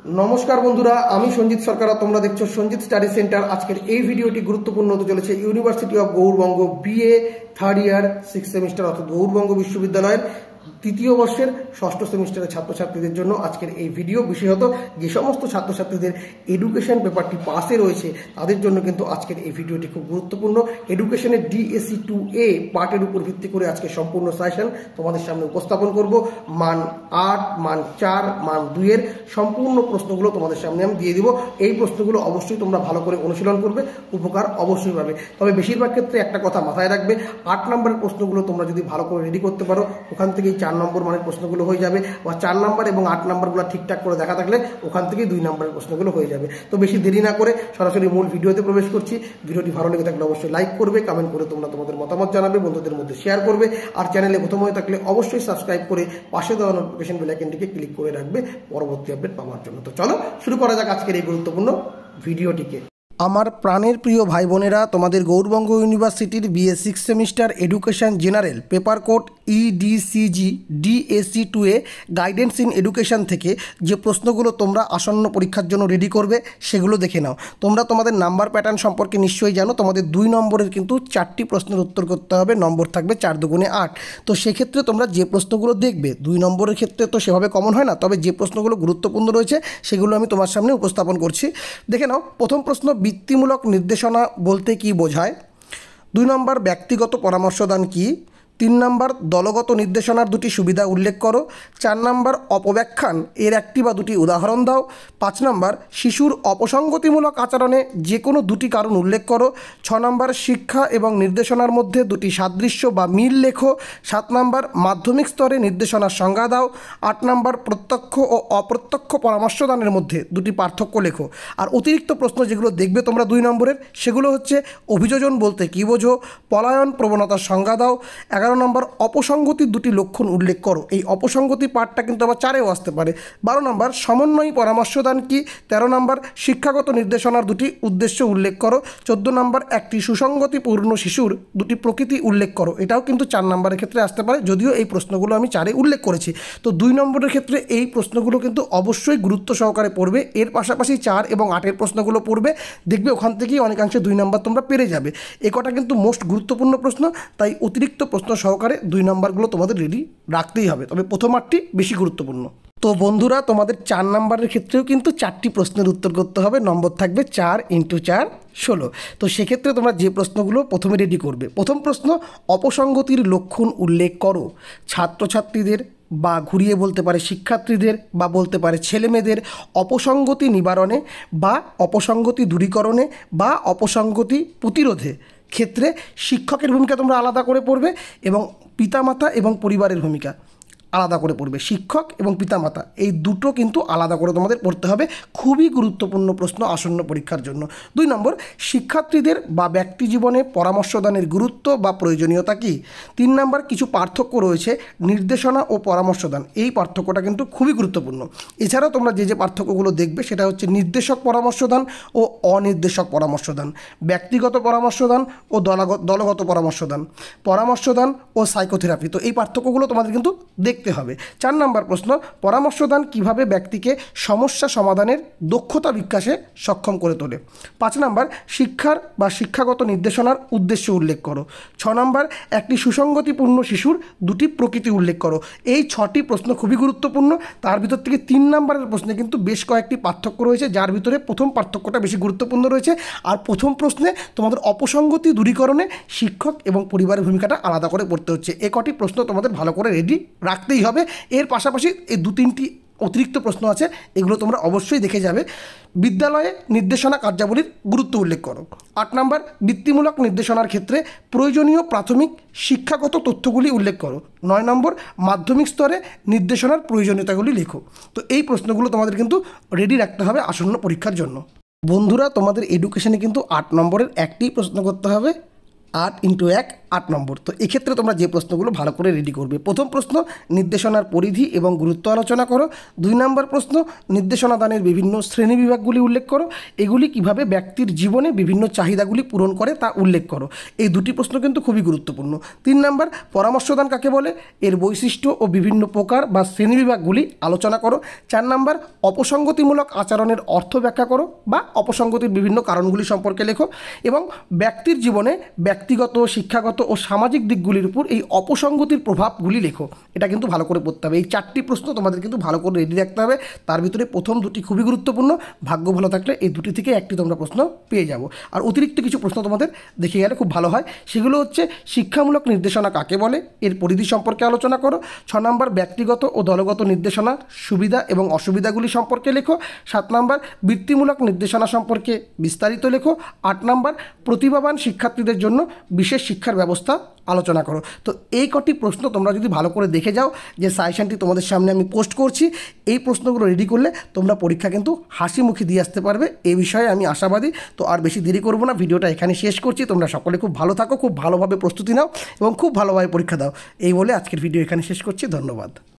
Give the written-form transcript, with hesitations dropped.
নমস্কার বন্ধুরা, আমি সঞ্জিত সরকার আর তোমরা দেখছো সঞ্জিত স্টাডি সেন্টার। আজকের এই ভিডিওটি গুরুত্বপূর্ণ হতে চলেছে university of Gourbanga BA third year 6th semester অর্থাৎ গৌড়বঙ্গ বিশ্ববিদ্যালয়ের তৃতীয় বর্ষের ষষ্ঠ সেমিস্টারের ছাত্রছাত্রীদের জন্য আজকের এই ভিডিও। বিশেষত যে সমস্ত ছাত্রছাত্রীদের এডুকেশন পেপারটি পাসে রয়েছে তাদের জন্য কিন্তু আজকের এই ভিডিওটি খুব গুরুত্বপূর্ণ। এডুকেশনের ডিএসসি 2A পার্টের উপর ভিত্তি করে আজকে সম্পূর্ণ সাজেশন তোমাদের সামনে উপস্থাপন করব। মান 8, মান 4, মান 2 এর সম্পূর্ণ প্রশ্নগুলো তোমাদের সামনে আমি দিয়ে দিব। এই প্রশ্নগুলো অবশ্যই তোমরা ভালো করে অনুশীলন করবে, উপকার অবশ্যই পাবে। তবে বেশিরভাগ ক্ষেত্রে একটা কথা মাথায় রাখবে, 8 নম্বরের প্রশ্নগুলো তোমরা যদি ভালো করে রেডি করতে পারো ওখান থেকে 4 নম্বর মানের প্রশ্নগুলো হয়ে যাবে, বা 4 নম্বর এবং 8 নম্বরগুলো ঠিকঠাক করে দেখা থাকলে ওখান থেকে 2 নম্বরের প্রশ্নগুলো হয়ে যাবে। তো বেশি দেরি না করে সরাসরি মূল ভিডিওতে প্রবেশ করছি। ভিডিওটি ভালো লেগে থাকলে অবশ্যই লাইক করবে, কমেন্ট করে তোমরা তোমাদের মতামত জানাবে, বন্ধুদের মধ্যে শেয়ার করবে, আর চ্যানেলে প্রথম হয়ে থাকলে অবশ্যই সাবস্ক্রাইব করে পাশে দেওয়া নোটিফিকেশন বেল আইকনটিকে ক্লিক করে রাখবে পরবর্তী আপডেট পাওয়ার জন্য। তো চলো শুরু করা যাক আজকের এই গুরুত্বপূর্ণ ভিডিওটিকে। আমার প্রাণের প্রিয় ভাই বোনেরা, তোমাদের গৌড়বঙ্গ ইউনিভার্সিটির BA 6th semester education general paper code EDCG DSC 2A guidance in education থেকে যে প্রশ্নগুলো তোমরা আসন্ন পরীক্ষার জন্য রেডি করবে সেগুলো দেখে নাও। তোমরা তোমাদের নাম্বার প্যাটার্ন সম্পর্কে নিশ্চয়ই জানো। তোমাদের 2 নম্বরের কিন্তু 4টি প্রশ্নের উত্তর করতে হবে, নম্বর থাকবে 4 দুগুণে 8। তো সেক্ষেত্রে তোমরা যে প্রশ্নগুলো দেখবে 2 নম্বরের ক্ষেত্রে তো সেভাবে কমন হয় না, তবে যে প্রশ্নগুলো গুরুত্বপূর্ণ রয়েছে সেগুলো আমি তোমার সামনে উপস্থাপন করছি। দেখে নাও। প্রথম প্রশ্ন, বৃত্তিমূলক নির্দেশনা বলতে কি বোঝায়? 2 নম্বর, ব্যক্তিগত পরামর্শদান কি? 3 নম্বর, দলগত নির্দেশনার 2টি সুবিধা উল্লেখ করো। 4 নম্বর, অপব্যাখ্যান এর 1টি বা 2টি উদাহরণ দাও। 5 নম্বর, শিশুর অপসঙ্গতিমূলক আচরণে যে কোনো 2টি কারণ উল্লেখ করো। 6 নম্বর, শিক্ষা এবং নির্দেশনার মধ্যে 2টি সাদৃশ্য বা মিল লেখো। 7 নম্বর, মাধ্যমিক স্তরে নির্দেশনার সংজ্ঞা দাও। 8 নম্বর, প্রত্যক্ষ ও অপ্রত্যক্ষ পরামর্শদানের মধ্যে 2টি পার্থক্য লেখো। আর অতিরিক্ত প্রশ্ন যেগুলো দেখবে তোমরা 2 নম্বরের, সেগুলো হচ্ছে অভিযোজন বলতে কী বোঝো, পলায়ন প্রবণতার সংজ্ঞা দাও। 11 নম্বর, অপসঙ্গতির 2টি লক্ষণ উল্লেখ করো। এই অপসঙ্গতি পাঠটা কিন্তু আবার 4এও আসতে পারে। 12 নম্বর, সমন্বয়ী পরামর্শদান কি? 13 নম্বর, শিক্ষাগত নির্দেশনার 2টি উদ্দেশ্য উল্লেখ করো। 14 নম্বর, একটি সুসংগতিপূর্ণ শিশুর 2টি প্রকৃতি উল্লেখ করো। এটাও কিন্তু 4 নম্বরের ক্ষেত্রে আসতে পারে, যদিও এই প্রশ্নগুলো আমি 4-এ উল্লেখ করেছি। তো 2 নম্বরের ক্ষেত্রে এই প্রশ্নগুলো কিন্তু অবশ্যই গুরুত্ব সহকারে পড়বে। এর পাশাপাশি 4 এবং 8-এর প্রশ্নগুলো পড়বে, দেখবে ওখান থেকেই অনেকাংশে 2 নম্বর তোমরা পেরে যাবে। এ কটা কিন্তু মোস্ট গুরুত্বপূর্ণ প্রশ্ন, তাই অতিরিক্ত প্রশ্ন সহকারে 2 নম্বরগুলো তোমাদের রেডি রাখতেই হবে। তবে প্রথম 8টি বেশি গুরুত্বপূর্ণ। তো বন্ধুরা, তোমাদের 4 নম্বরের ক্ষেত্রেও কিন্তু 4টি প্রশ্নের উত্তর করতে হবে। নম্বর থাকবে 4 × 4 16। তো সেক্ষেত্রে তোমরা যে প্রশ্নগুলো প্রথমে রেডি করবে, প্রথম প্রশ্ন, অপসঙ্গতির লক্ষণ উল্লেখ করো। ছাত্রছাত্রীদের বা ঘুরিয়ে বলতে পারে শিক্ষার্থীদের বা বলতে পারে ছেলেমেয়েদের অপসঙ্গতি নিবারণে বা অপসঙ্গতি দূরীকরণে বা অপসঙ্গতি প্রতিরোধে ক্ষেত্রে শিক্ষকের ভূমিকা তোমরা আলাদা করে পড়বে, এবং পিতামাতা এবং পরিবারের ভূমিকা আলাদা করে পড়বে। শিক্ষক এবং পিতামাতা এই দুটো কিন্তু আলাদা করে তোমাদের পড়তে হবে। খুবই গুরুত্বপূর্ণ প্রশ্ন আসন্ন পরীক্ষার জন্য। 2 নম্বর, শিক্ষার্থীদের বা ব্যক্তি জীবনে পরামর্শদানের গুরুত্ব বা প্রয়োজনীয়তা কী? 3 নম্বর, কিছু পার্থক্য রয়েছে নির্দেশনা ও পরামর্শদান। এই পার্থক্যটা কিন্তু খুবই গুরুত্বপূর্ণ। এছাড়াও তোমরা যে পার্থক্যগুলো দেখবে সেটা হচ্ছে নির্দেশক পরামর্শদান ও অনির্দেশক পরামর্শদান, ব্যক্তিগত পরামর্শদান ও দলগত পরামর্শদান, পরামর্শদান ও সাইকোথেরাপি। তো এই পার্থক্যগুলো তোমাদের কিন্তু দেখতে হবে। 4 নম্বর প্রশ্ন, পরামর্শদান কিভাবে ব্যক্তিকে সমস্যা সমাধানের দক্ষতা বিকাশে সক্ষম করে তোলে। 5 নম্বর, শিক্ষার বা শিক্ষাগত নির্দেশনার উদ্দেশ্য উল্লেখ করো। 6 নম্বর, একটি সুসংগতিপূর্ণ শিশুর 2টি প্রকৃতি উল্লেখ করো। এই 6টি প্রশ্ন খুবই গুরুত্বপূর্ণ। তার ভিতর থেকে 3 নম্বরের প্রশ্নে কিন্তু বেশ কয়েকটি পার্থক্য রয়েছে, যার ভিতরে প্রথম পার্থক্যটা বেশি গুরুত্বপূর্ণ রয়েছে। আর প্রথম প্রশ্নে তোমাদের অপসঙ্গতি দূরীকরণে শিক্ষক এবং পরিবারের ভূমিকাটা আলাদা করে পড়তে হচ্ছে। এ কটি প্রশ্ন তোমাদের ভালো করে রেডি রাখতেই হবে। এর পাশাপাশি এই 2-3টি অতিরিক্ত প্রশ্ন আছে, এগুলো তোমরা অবশ্যই দেখে যাবে। বিদ্যালয়ে নির্দেশনা কার্যাবলীর গুরুত্ব উল্লেখ করো। 8 নম্বর, বৃত্তিমূলক নির্দেশনার ক্ষেত্রে প্রয়োজনীয় প্রাথমিক শিক্ষাগত তথ্যগুলি উল্লেখ করো। 9 নম্বর, মাধ্যমিক স্তরে নির্দেশনার প্রয়োজনীয়তাগুলি লেখো। তো এই প্রশ্নগুলো তোমাদের কিন্তু রেডি রাখতে হবে আসন্ন পরীক্ষার জন্য। বন্ধুরা, তোমাদের এডুকেশনে কিন্তু 8 নম্বরের একটি প্রশ্ন করতে হবে। 8 × 1 8 নম্বর। তো এক্ষেত্রে তোমরা যে প্রশ্নগুলো ভালো করে রেডি করবে, প্রথম প্রশ্ন নির্দেশনার পরিধি এবং গুরুত্ব আলোচনা করো। 2 নম্বর প্রশ্ন নির্দেশনা দানের বিভিন্ন শ্রেণীবিভাগগুলি উল্লেখ করো, এগুলি কিভাবে ব্যক্তির জীবনে বিভিন্ন চাহিদাগুলি পূরণ করে তা উল্লেখ করো। এই দুটি প্রশ্ন কিন্তু খুবই গুরুত্বপূর্ণ। 3 নম্বর পরামর্শদান কাকে বলে, এর বৈশিষ্ট্য ও বিভিন্ন প্রকার বা শ্রেণীবিভাগগুলি আলোচনা করো। 4 নম্বর অপসঙ্গতিমূলক আচরণের অর্থ ব্যাখ্যা করো বা অপসঙ্গতির বিভিন্ন কারণগুলি সম্পর্কে লেখো এবং ব্যক্তির জীবনে ব্যক্তিগত, শিক্ষাগত ও সামাজিক দিকগুলির উপর এই অপসঙ্গতির প্রভাবগুলি লেখো। এটা কিন্তু ভালো করে পড়তে হবে। এই 4টি প্রশ্ন তোমাদের কিন্তু ভালো করে রেডি রাখতে হবে। তার ভিতরে প্রথম দুটি খুবই গুরুত্বপূর্ণ, ভাগ্য ভালো থাকলে এই দুটি থেকে একটি তোমরা প্রশ্ন পেয়ে যাবো। আর অতিরিক্ত কিছু প্রশ্ন তোমাদের দেখে গেলে খুব ভালো হয়। সেগুলো হচ্ছে শিক্ষামূলক নির্দেশনা কাকে বলে, এর পরিধি সম্পর্কে আলোচনা করো। 6 নম্বর ব্যক্তিগত ও দলগত নির্দেশনা সুবিধা এবং অসুবিধাগুলি সম্পর্কে লেখো। 7 নম্বর বৃত্তিমূলক নির্দেশনা সম্পর্কে বিস্তারিত লেখো। 8 নম্বর প্রতিভাবান শিক্ষার্থীদের জন্য বিশেষ শিক্ষার ব্যবস্থা আলোচনা করো। তো এই কটি প্রশ্ন তোমরা যদি ভালো করে দেখে যাও, যে সাজেশনটি তোমাদের সামনে আমি পোস্ট করছি, এই প্রশ্নগুলো রেডি করলে তোমরা পরীক্ষা কিন্তু হাসি মুখে দিয়ে আসতে পারবে, এই বিষয়ে আমি আশাবাদী। তো আর বেশি দেরি করবো না, ভিডিওটা এখানে শেষ করছি। তোমরা সকলে খুব ভালো থাকো, খুব ভালোভাবে প্রস্তুতি নাও এবং খুব ভালোভাবে পরীক্ষা দাও। এই বলে আজকের ভিডিও এখানে শেষ করছি। ধন্যবাদ।